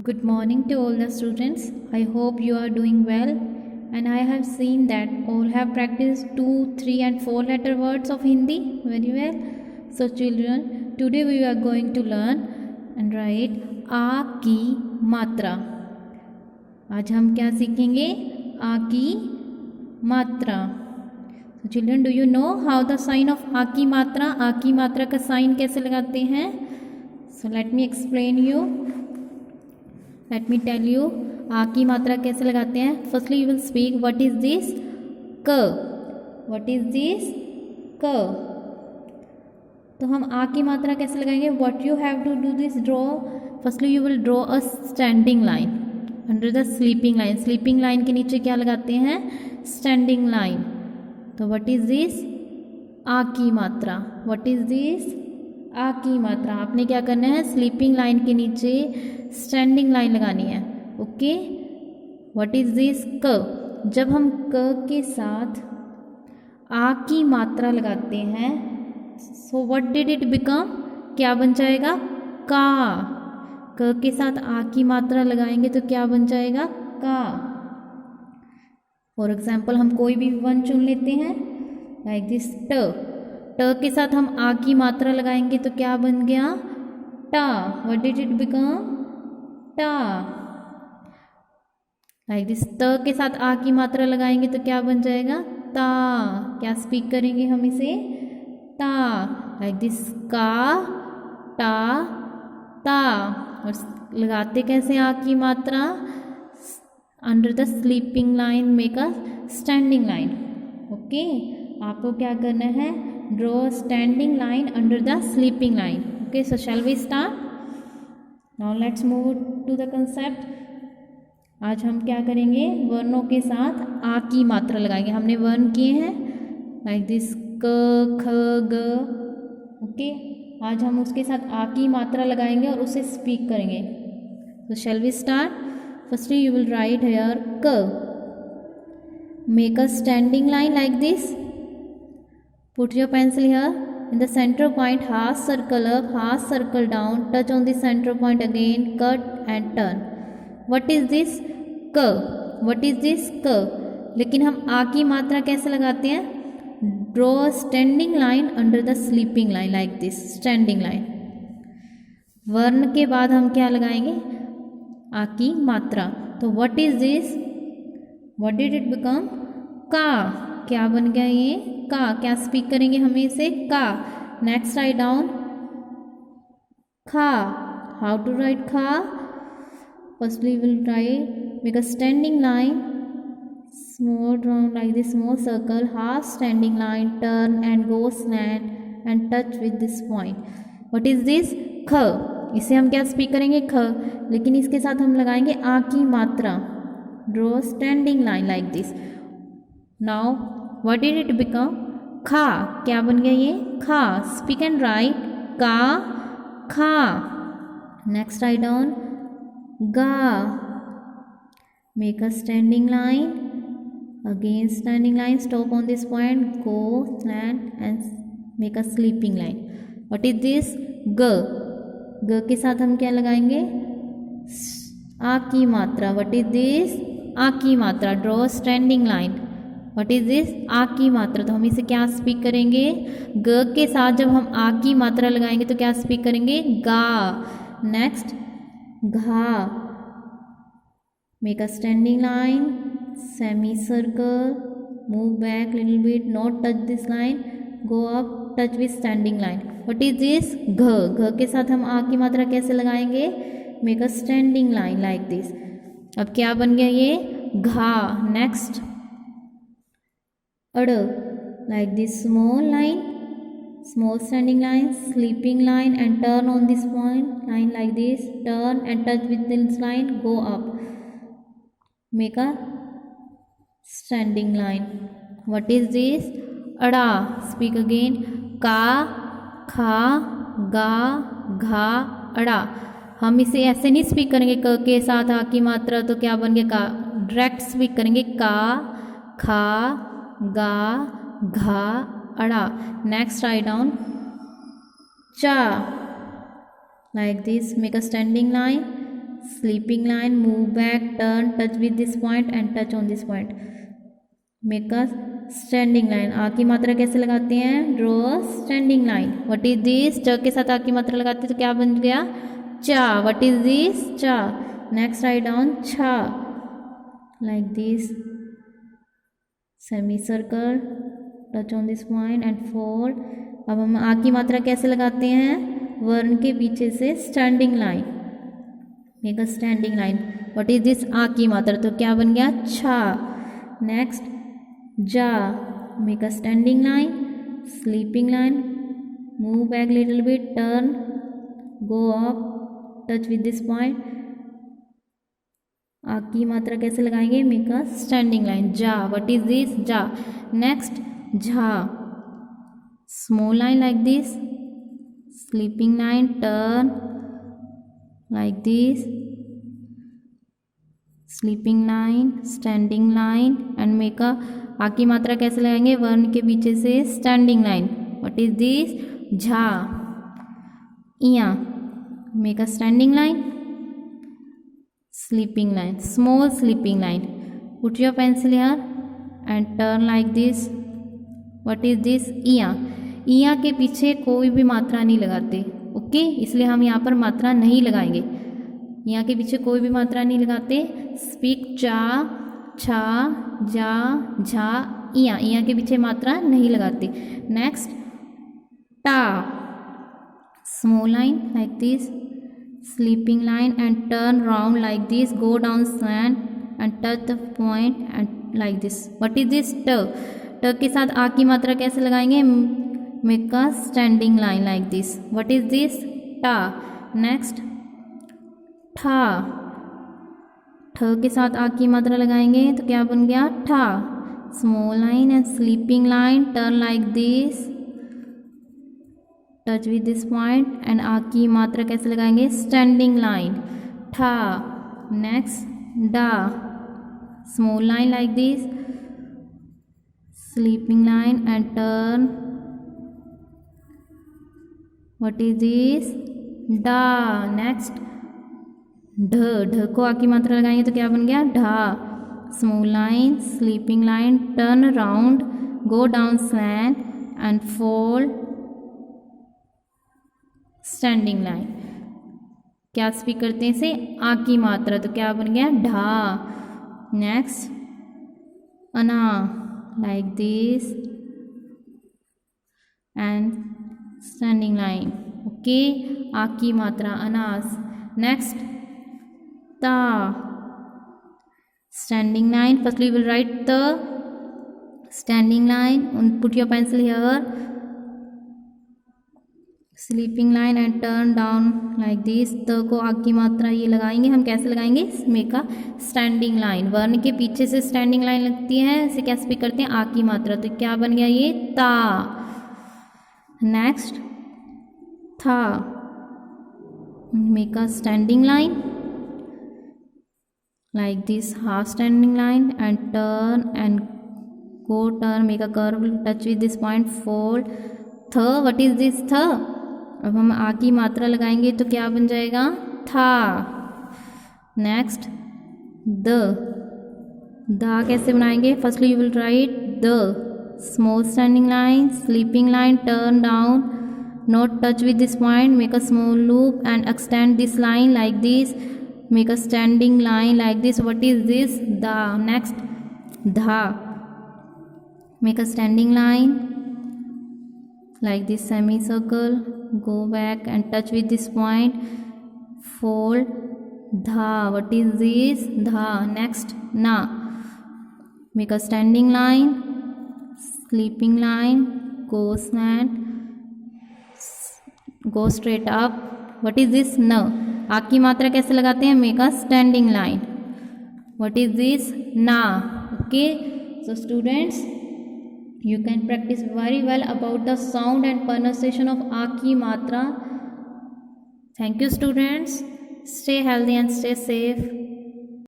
Good morning to all the students. I hope you are doing well, and I have seen that all have practiced 2, 3 and 4 letter words of Hindi very well. So children, today we are going to learn and write आ की मात्रा. आज हम क्या सीखेंगे? आ की मात्रा. So children, do you know how the sign of आ की मात्रा? आ की मात्रा का साइन कैसे लगाते हैं? So let me explain you. Let me tell you आ की मात्रा कैसे लगाते हैं. Firstly you will speak what is this क. What is this क. तो हम आ की मात्रा कैसे लगाएंगे? What you have to do this draw. Firstly you will draw a standing line under the sleeping line. Sleeping line के नीचे क्या लगाते हैं? Standing line. तो what is this आ की मात्रा. What is this आ की मात्रा. आपने क्या करना है? स्लीपिंग लाइन के नीचे स्टैंडिंग लाइन लगानी है. ओके. व्हाट इज दिस क. जब हम क के साथ आ की मात्रा लगाते हैं, so what did it become. क्या बन जाएगा? का. क के साथ आ की मात्रा लगाएंगे तो क्या बन जाएगा? का. फॉर एग्जाम्पल हम कोई भी वन चुन लेते हैं लाइक दिस ट. ट के साथ हम आ की मात्रा लगाएंगे तो क्या बन गया? टा. What did it become? टा. लाइक दिस त के साथ आ की मात्रा लगाएंगे तो क्या बन जाएगा? ता. क्या स्पीक करेंगे हम इसे? ता. लाइक दिस का, टा, ता. और लगाते कैसे आ की मात्रा? Under the sleeping line make a standing line. Okay. आपको क्या करना है? Draw standing line under the sleeping line. Okay. So shall we start. Now let's move to the concept. आज हम क्या करेंगे? वर्णों के साथ आ की मात्रा लगाएंगे. हमने वर्ण किए हैं लाइक दिस क, ख, ग. ओके. आज हम उसके साथ आ की मात्रा लगाएंगे और उसे स्पीक करेंगे. तो shall we start. Firstly you will write here क. Make a standing line like this. Put your pencil here. In the center point, half circle up, half circle down. Touch on the center point again. Cut and turn. What is this? क. What is this? क. लेकिन हम आ की मात्रा कैसे लगाते हैं? Draw a standing line under the sleeping line like this. Standing line. वर्ण के बाद हम क्या लगाएंगे? आ की मात्रा. तो what is this? What did it become? का. क्या बन गया ये? का. क्या स्पीक करेंगे हमें इसे? का. नेक्स्ट राइट डाउन खा. हाउ टू राइट खा? Firstly will right make a standing line, small round like this, small circle, half standing line, turn and go slant and touch with this point. What is this? ख. इसे हम क्या speak करेंगे? ख. लेकिन इसके साथ हम लगाएंगे आ की मात्रा. Draw standing line like this. Now what did it become? खा. क्या बन गया ये? खा. स्पीक एंड राइट का, खा. नेक्स्ट राइट डाउन गा. Make a standing line, again standing line, stop on this point, go slant and make a sleeping line. What is this? ग. ग के साथ हम क्या लगाएंगे? आ की मात्रा. What is this? आ की मात्रा. Draw standing line. What is this? आ की मात्रा. तो हम इसे क्या स्पीक करेंगे? ग के साथ जब हम आ की मात्रा लगाएंगे तो क्या स्पीक करेंगे? गा. नेक्स्ट घा. Make a standing line, semi circle, move back little bit, not touch this line, go up, touch with standing line. What is this? घ. घ के साथ हम आ की मात्रा कैसे लगाएंगे? Make a standing line like this. अब क्या बन गया ये? घा. नेक्स्ट अड़. like this small line, small standing line, sleeping line and turn on this point line like this, turn and touch with this line, go up, make a standing line. What is this? अड़ा. speak again. का, खा, गा, घा, अड़ा. हम इसे ऐसे नहीं स्पीक करेंगे क के साथ आ की मात्रा तो क्या बन गया? का. डायरेक्ट स्पीक करेंगे का, खा, गा, घा, अड़ा. नेक्स्ट राइट डाउन चा. like this, make a standing line, sleeping line, move back, turn, touch with this point and touch on this point. Make a standing line. आ की मात्रा कैसे लगाते हैं? Draw a standing line. What is this? च के साथ आ की मात्रा लगाते हैं तो क्या बन गया? चा. What is this? चा. Next write down छा. Like this. Semicircle. Touch on this point and fold. अब हम आ की मात्रा कैसे लगाते हैं? वर्ण के पीछे से standing line. Make a standing line. What is this? आ की मात्रा तो क्या बन गया? छा. नेक्स्ट जा. Make a standing line, sleeping line, move back little bit, turn, go up, touch with this point. आ की मात्रा कैसे लगाएंगे? Make a standing line. जा. What is this? जा. नेक्स्ट झा. Small line like this, sleeping line, turn like this, sleeping line, standing line and make a. आ की मात्रा कैसे लगाएंगे? वर्ण के पीछे से standing line. What is this? Jha. इया. Make a standing line, sleeping line, small sleeping line. Put your pencil here and turn like this. What is this? इया. इया के पीछे कोई भी मात्रा नहीं लगाते. ओके इसलिए हम यहाँ पर मात्रा नहीं लगाएंगे. यहाँ के पीछे कोई भी मात्रा नहीं लगाते. स्पीक चा, छा, जा, झा, इया. इया के पीछे मात्रा नहीं लगाते. नेक्स्ट टा. Small line like this, sleeping line and turn round like this, go down slant and touch the point and like this. What is this? ट. ट के साथ आ की मात्रा कैसे लगाएंगे? Make a standing line like this. What is this? Ta. Next ठा. ठ के साथ आ की मात्रा लगाएंगे तो क्या बन गया? ठा. Small line and sleeping line, turn like this, touch with this point and आ की मात्रा कैसे लगाएंगे? Standing line. ठा. नेक्स्ट डा. Small line like this, sleeping line and turn. What is this? डा. नेक्स्ट ढ. ढ को आ की मात्रा लगाएंगे तो क्या बन गया? ढा. Small line, sleeping line, turn round, go down slant and fold, standing line. क्या स्पीक करते हैं इसे? आ की मात्रा तो क्या बन गया? ढा. नेक्स्ट अना like this and standing line. Okay आ की मात्रा अनास. नेक्स्ट ता. Standing line. Firstly will write the standing line. Put your pencil here. Sleeping line and turn down like this. त को आ की मात्रा ये लगाएंगे. हम कैसे लगाएंगे? Make a standing line. वर्ण के पीछे से स्टैंडिंग लाइन लगती है. इसे क्या स्पीक करते हैं? आ की मात्रा तो क्या बन गया? ये ता. नेक्स्ट था. Make a standing line like this, half standing line and turn and go, turn, make a curve, touch with this point, fold. थ. what is this? थ. अब हम आ की मात्रा लगाएंगे तो क्या बन जाएगा? था. Next the. दा कैसे बनाएंगे? Firstly you will write the, small standing line, sleeping line, turn down, not touch with this point, make a small loop and extend this line like this, make a standing line like this. What is this? Da. Next dha. Make a standing line like this, semicircle, go back and touch with this point, fold, dha. What is this? Dha. Next na. Make a standing line, sleeping line, go slant, go straight up. What is this? Na. आ की मात्रा कैसे लगाते हैं? Make a standing line. What is this? ना. Okay so students, you can practice very well about the sound and pronunciation of आ की मात्रा. Thank you students. Stay healthy and stay safe.